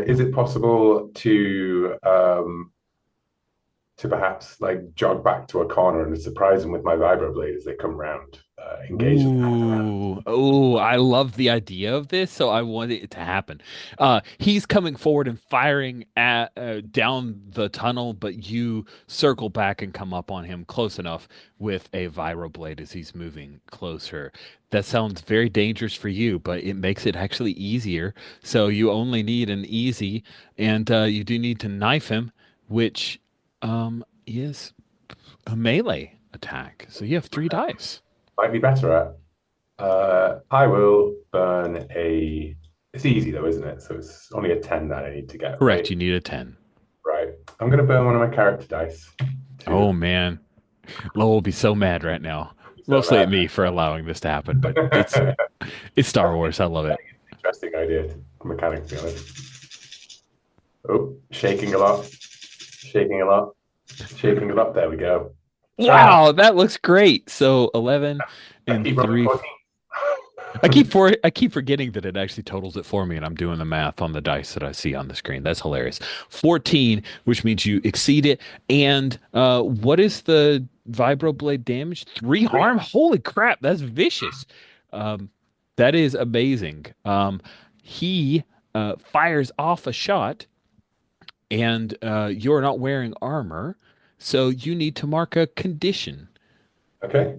Is it possible to perhaps like jog back to a corner and surprise them with my vibroblade as they come round, engage them? Ooh, I love the idea of this, so I want it to happen. He's coming forward and firing at down the tunnel, but you circle back and come up on him close enough with a vibroblade as he's moving closer. That sounds very dangerous for you, but it makes it actually easier. So you only need an easy, and you do need to knife him, which is a melee attack. So you have 3 dice. Might be better at. I will burn a. It's easy though, isn't it? So it's only a 10 that I need to get, Correct. right? You need a 10. Right. I'm going to burn one of my character dice Oh to. man. Lowell will be so mad right now. So Mostly at me for allowing this to happen, but mad. it's Star Wars. I love it. Interesting idea, mechanic, to be honest. Oh, shaking a lot, shaking a lot, shaking it up. There we go. Ah, Wow, that looks great. So 11 I and keep rolling 3. 14. I keep forgetting that it actually totals it for me, and I'm doing the math on the dice that I see on the screen. That's hilarious. 14, which means you exceed it. And what is the vibroblade damage? 3 harm? Holy crap, that's vicious. Um, that is amazing. He fires off a shot, and you're not wearing armor, so you need to mark a condition. Okay.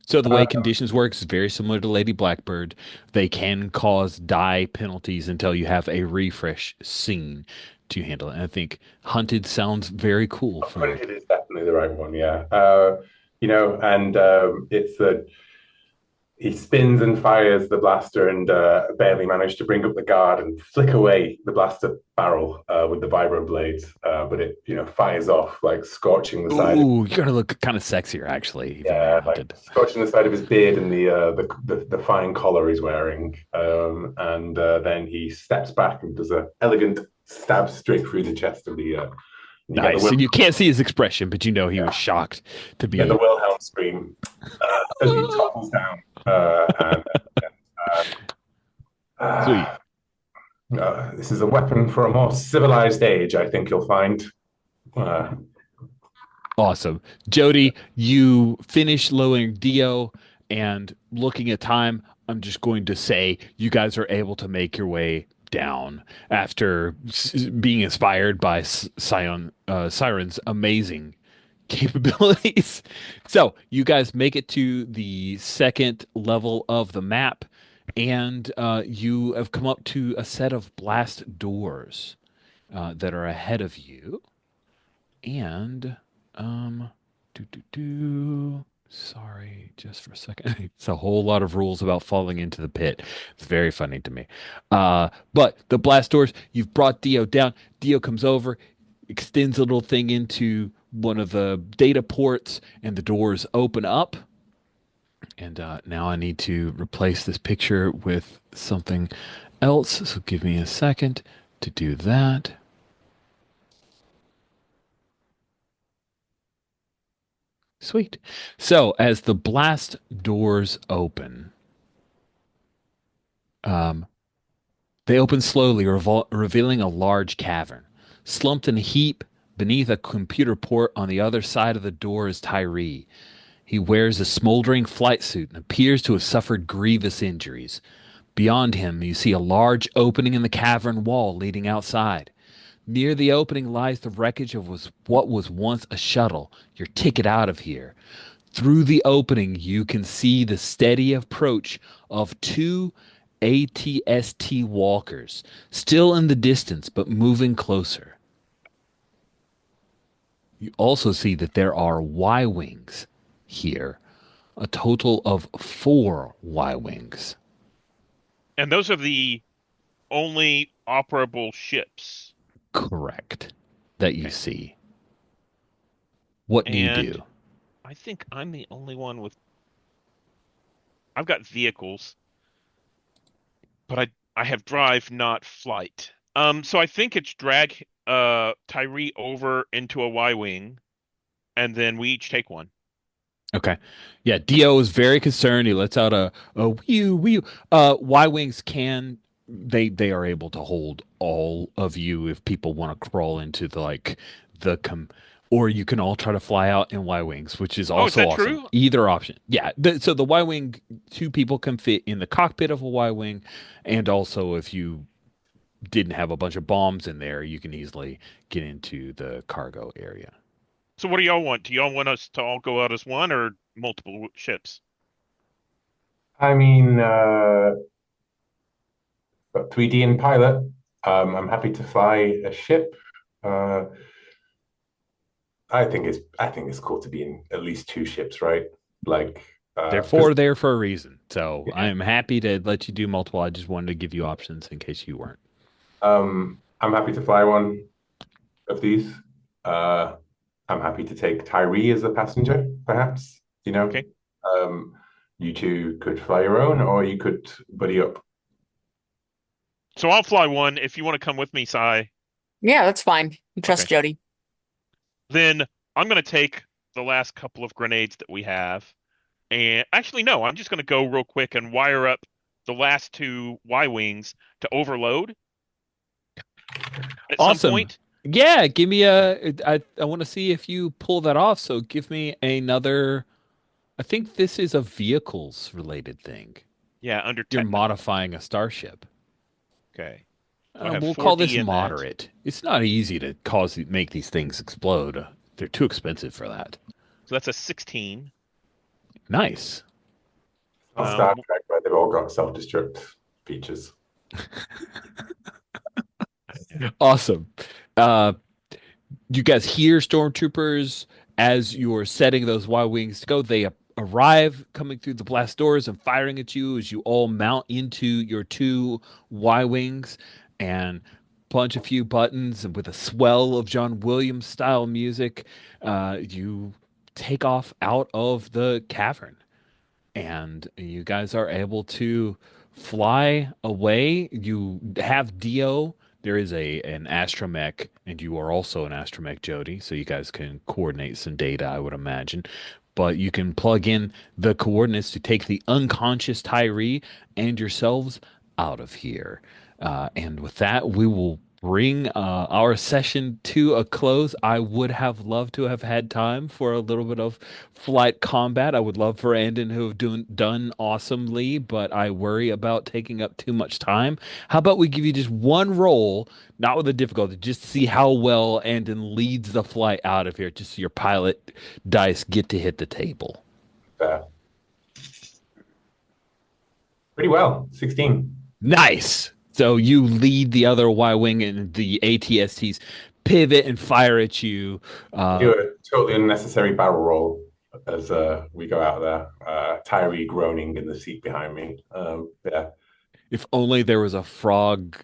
So the Uh, way conditions work is very similar to Lady Blackbird. They can cause die penalties until you have a refresh scene to handle it. And I think hunted sounds very cool for Hunted it. is definitely the right one. Yeah. And it's the he spins and fires the blaster and barely managed to bring up the guard and flick away the blaster barrel with the vibro blades, but it fires off like scorching the side of Ooh, you're gonna look kind of sexier actually, even though yeah, you're like hunted. scorching the side of his beard and the fine collar he's wearing, and then he steps back and does a elegant stab straight through the chest of the. You get the Nice. And you can't see his expression, but you know he was yeah, shocked to you get the be. Wilhelm scream as he topples down, and Sweet. uh, this is a weapon for a more civilized age, I think you'll find. Uh, Awesome. Jody, you finish lowering Dio, and looking at time, I'm just going to say you guys are able to make your way down after being inspired by Siren's amazing capabilities. So you guys make it to the second level of the map, and you have come up to a set of blast doors that are ahead of you. And um do do do sorry, just for a second. It's a whole lot of rules about falling into the pit. It's very funny to me. But the blast doors, you've brought Dio down. Dio comes over, extends a little thing into one of the data ports, and the doors open up. And now I need to replace this picture with something else. So give me a second to do that. Sweet. So as the blast doors open, um, they open slowly, revealing a large cavern. Slumped in a heap beneath a computer port on the other side of the door is Tyree. He wears a smoldering flight suit and appears to have suffered grievous injuries. Beyond him, you see a large opening in the cavern wall leading outside. Near the opening lies the wreckage of what was once a shuttle, your ticket out of here. Through the opening, you can see the steady approach of 2 ATST walkers, still in the distance but moving closer. You also see that there are Y wings here, a total of 4 Y wings. And those are the only operable ships. Correct. That you Okay. see. What do you And do? I think I'm the only one with. I've got vehicles, but I have drive, not flight. So I think it's drag Tyree over into a Y wing, and then we each take one. Okay. Yeah, Dio is very concerned. He lets out a whew whew. Y wings can they are able to hold all of you if people want to crawl into the the com or you can all try to fly out in Y wings, which is Oh, is also that awesome. true? Either option. Yeah. So the Y wing, 2 people can fit in the cockpit of a Y wing, and also if you didn't have a bunch of bombs in there, you can easily get into the cargo area. So what do y'all want? Do y'all want us to all go out as one or multiple ships? I mean, got 3D in pilot. I'm happy to fly a ship. Uh, I think it's cool to be in at least two ships, right? Like, They're because four there for a reason. So I yeah, am happy to let you do multiple. I just wanted to give you options in case you weren't. I'm happy to fly one of these. Uh, I'm happy to take Tyree as a passenger, perhaps. You know, Okay. um, you two could fly your own, or you could buddy up. So I'll fly one. If you want to come with me, Sai. Yeah, that's fine. We trust Okay. Jody. Then I'm going to take the last couple of grenades that we have. And actually, no, I'm just going to go real quick and wire up the last two Y wings to overload at some Awesome. point. Yeah, give me a. I want to see if you pull that off. So give me another. I think this is a vehicles related thing. Yeah, under You're technical. modifying a starship. Okay. So I have We'll call this 4D in that. moderate. It's not easy to make these things explode. They're too expensive for that. So that's a 16. Nice. Not Star Um, Trek, where they've all got self-destruct features. Awesome. Uh, you guys hear stormtroopers as you're setting those Y wings to go. They arrive coming through the blast doors and firing at you as you all mount into your two Y wings and punch a few buttons. And with a swell of John Williams style music, you take off out of the cavern and you guys are able to fly away. You have Dio. There is an astromech, and you are also an astromech, Jody. So you guys can coordinate some data, I would imagine. But you can plug in the coordinates to take the unconscious Tyree and yourselves out of here. And with that, we will bring our session to a close. I would have loved to have had time for a little bit of flight combat. I would love for Andon to have done awesomely, but I worry about taking up too much time. How about we give you just one roll, not with the difficulty, just to see how well Andon leads the flight out of here, just so your pilot dice get to hit the table. Uh, Pretty well, 16. Nice. So you lead the other Y wing, and the ATSTs pivot and fire at you. I do Uh, a totally unnecessary barrel roll as we go out there. Tyree groaning in the seat behind me. Yeah, if only there was a frog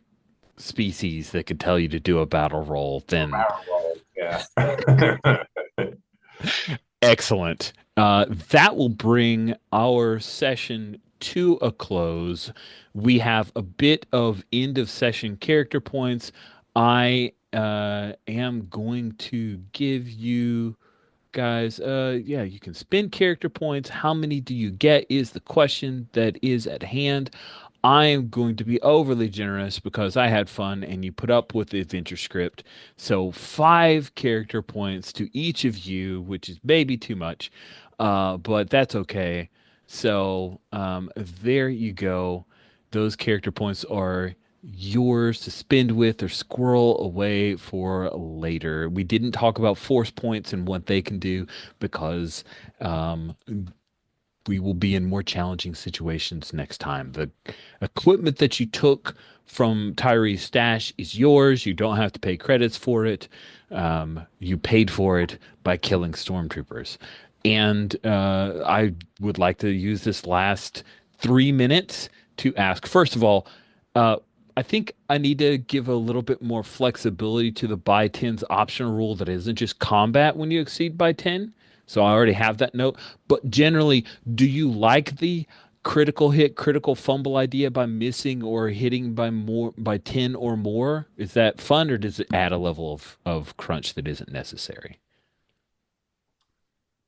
species that could tell you to do a battle roll, then barrel roll. Yeah. excellent. That will bring our session to a close. We have a bit of end of session character points. I am going to give you guys, yeah, you can spend character points. How many do you get is the question that is at hand. I am going to be overly generous because I had fun and you put up with the adventure script. So 5 character points to each of you, which is maybe too much, but that's okay. So there you go. Those character points are yours to spend with or squirrel away for later. We didn't talk about force points and what they can do because um, we will be in more challenging situations next time. The equipment that you took from Tyree's stash is yours. You don't have to pay credits for it. You paid for it by killing stormtroopers. And I would like to use this last 3 minutes to ask, first of all, uh, I think I need to give a little bit more flexibility to the by tens optional rule that isn't just combat when you exceed by 10. So I already have that note. But generally, do you like the critical hit, critical fumble idea by missing or hitting by 10 or more? Is that fun or does it add a level of crunch that isn't necessary?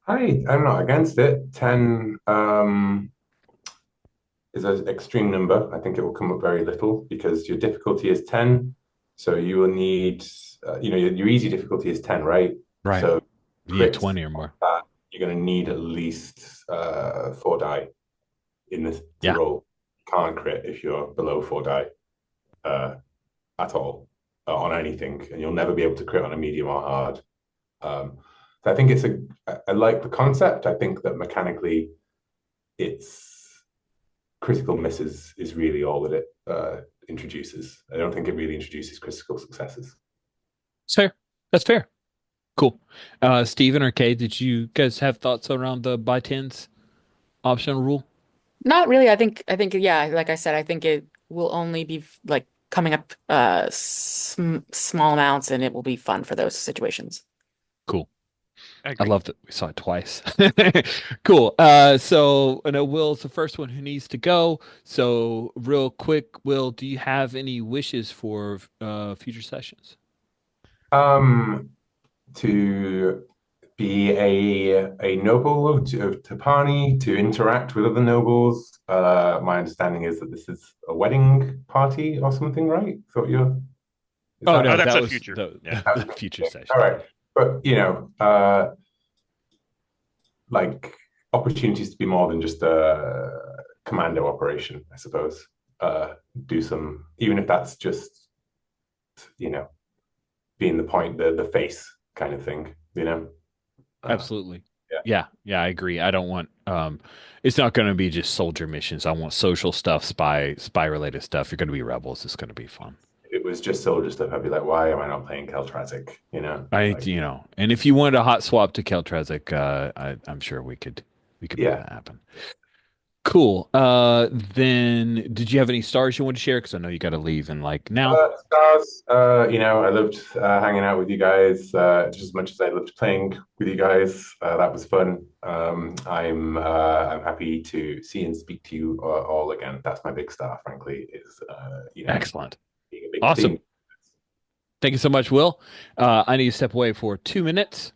I'm not against it. 10 is an extreme number. I think it will come up very little because your difficulty is 10. So you will need, your easy difficulty is 10, right? Right. So You need crits 20 or on more. that, you're going to need at least 4 die in this to Yeah. roll. You can't crit if you're below 4 die uh, at all on anything, and you'll never be able to crit on a medium or hard. Um, so I think I like the concept. I think that mechanically it's critical misses is really all that it introduces. I don't think it really introduces critical successes. That's fair. That's fair. Cool. Steven or Kay, did you guys have thoughts around the buy tens optional rule? Not really. I think yeah, like I said, I think it will only be like coming up small amounts and it will be fun for those situations. Cool. I I agree. love that we saw it twice. Cool. So I know Will's the first one who needs to go. So real quick, Will, do you have any wishes for future sessions? Um, to be a noble of Tapani, to interact with other nobles. My understanding is that this is a wedding party or something, right? Thought you're is Oh that Oh, no, that's that a was future. Yeah. the future all sessions. right? But like opportunities to be more than just a commando operation, I suppose. Do some, even if that's just you know being the point, the face kind of thing. Uh, Absolutely. yeah, Yeah, I agree. I don't want it's not going to be just soldier missions. I want social stuff, spy related stuff. You're going to be rebels. It's going to be fun. if it was just soldier stuff, I'd be like, why am I not playing Caltratic? Like, And if you wanted a hot swap to Keltrazik, I'm sure we could make yeah. that happen. Cool. Then did you have any stars you want to share? Because I know you got to leave and like now. Stars, I loved hanging out with you guys just as much as I loved playing with you guys. That was fun. I'm happy to see and speak to you all again. That's my big star, frankly, is Excellent. being a big Awesome. team. Thank you so much, Will. I need to step away for 2 minutes.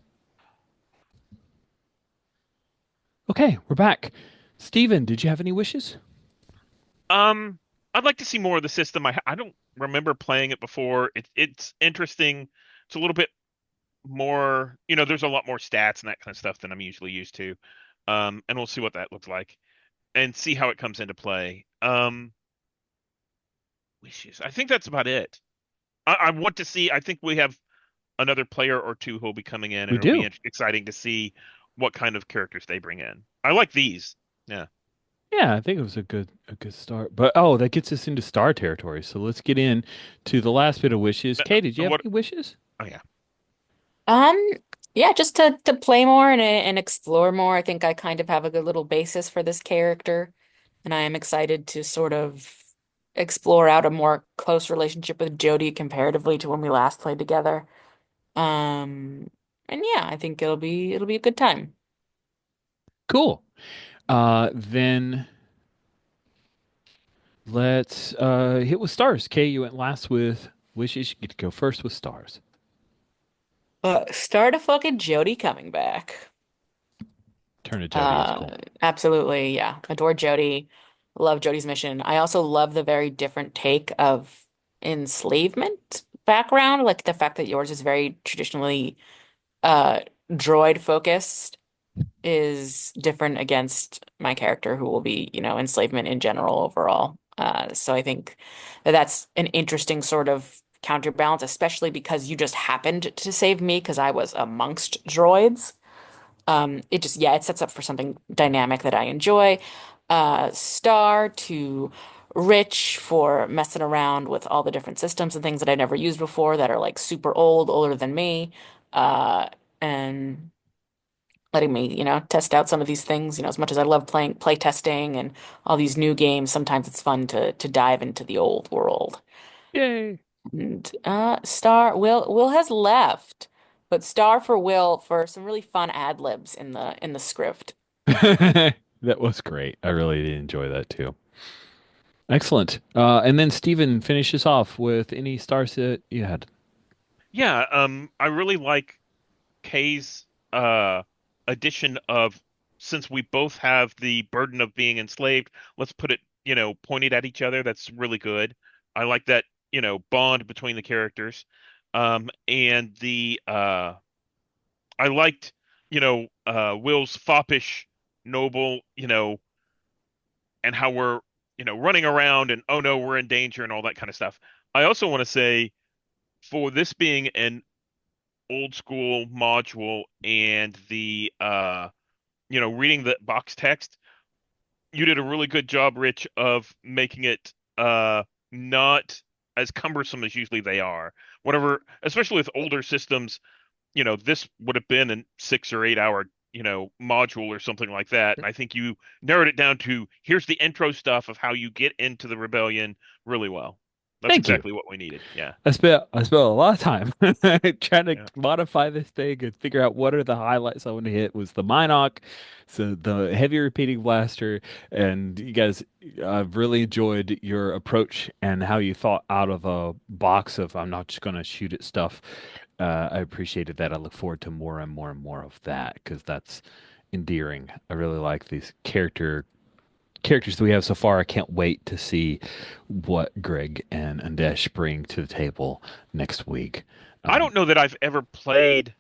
Okay, we're back. Steven, did you have any wishes? Um, I'd like to see more of the system. I don't remember playing it before. It's interesting. It's a little bit more, there's a lot more stats and that kind of stuff than I'm usually used to. And we'll see what that looks like and see how it comes into play. Wishes. I think that's about it. I want to see. I think we have another player or two who'll be coming in, and We it'll be do. exciting to see what kind of characters they bring in. I like these. Yeah. Yeah, I think it was a good start. But oh, that gets us into star territory. So let's get in to the last bit of wishes. Kay, did you have What? any wishes? Oh yeah. Um, yeah, just to play more and explore more. I think I kind of have a good little basis for this character, and I am excited to sort of explore out a more close relationship with Jodie comparatively to when we last played together. And yeah, I think it'll be a good time. Cool. Then let's hit with stars. Kay, you went last with wishes. You get to go first with stars. Start a fucking Jodie coming back. Turn to Jody is cool. Absolutely, yeah. Adore Jodie. Love Jodie's mission. I also love the very different take of enslavement background, like the fact that yours is very traditionally uh droid focused is different against my character who will be, enslavement in general overall. So I think that that's an interesting sort of counterbalance, especially because you just happened to save me because I was amongst droids. It just, yeah, it sets up for something dynamic that I enjoy. Star to Rich for messing around with all the different systems and things that I never used before that are like super old, older than me. And letting me, test out some of these things, as much as I love play testing and all these new games, sometimes it's fun to dive into the old world. Yay. And Star Will has left, but Star for Will for some really fun ad libs in the script. That was great. I really did enjoy that too. Excellent. And then Steven finishes off with any stars that you had. Yeah. I really like Kay's addition of since we both have the burden of being enslaved, let's put it, pointed at each other. That's really good. I like that, bond between the characters. And the I liked, Will's foppish noble, and how we're, running around and oh no, we're in danger and all that kind of stuff. I also want to say for this being an old school module and the reading the box text, you did a really good job, Rich, of making it not as cumbersome as usually they are. Whatever, especially with older systems, this would have been a 6 or 8 hour, module or something like that. And I think you narrowed it down to here's the intro stuff of how you get into the rebellion really well. That's Thank you. exactly what we needed. Yeah. I spent a lot of time trying to Yeah. modify this thing and figure out what are the highlights I want to hit. Was the Minoc, so the heavy repeating blaster, and you guys, I've really enjoyed your approach and how you thought out of a box of I'm not just going to shoot at stuff. I appreciated that. I look forward to more and more and more of that because that's endearing. I really like these characters that we have so far. I can't wait to see what Greg and Andesh bring to the table next week. I Um, don't know that I've ever played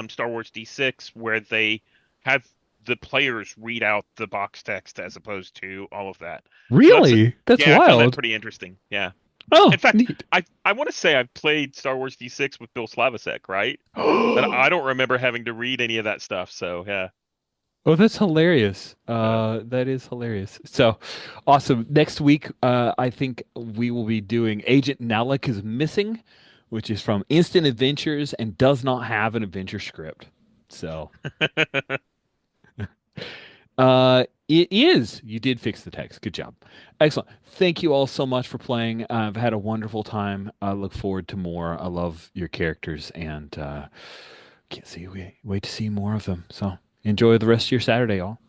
Star Wars D6 where they have the players read out the box text as opposed to all of that. So really? That's yeah, I found that wild. pretty interesting. Yeah. Oh, In fact, neat. I want to say I've played Star Wars D6 with Bill Slavicsek, right? But I don't remember having to read any of that stuff. So yeah. Oh, that's hilarious. Uh, That is hilarious. So awesome. Next week, I think we will be doing Agent Nalek is Missing, which is from Instant Adventures and does not have an adventure script. So it is. You did fix the text. Good job. Excellent. Thank you all so much for playing. I've had a wonderful time. I look forward to more. I love your characters and can't see wait to see more of them. So enjoy the rest of your Saturday, all.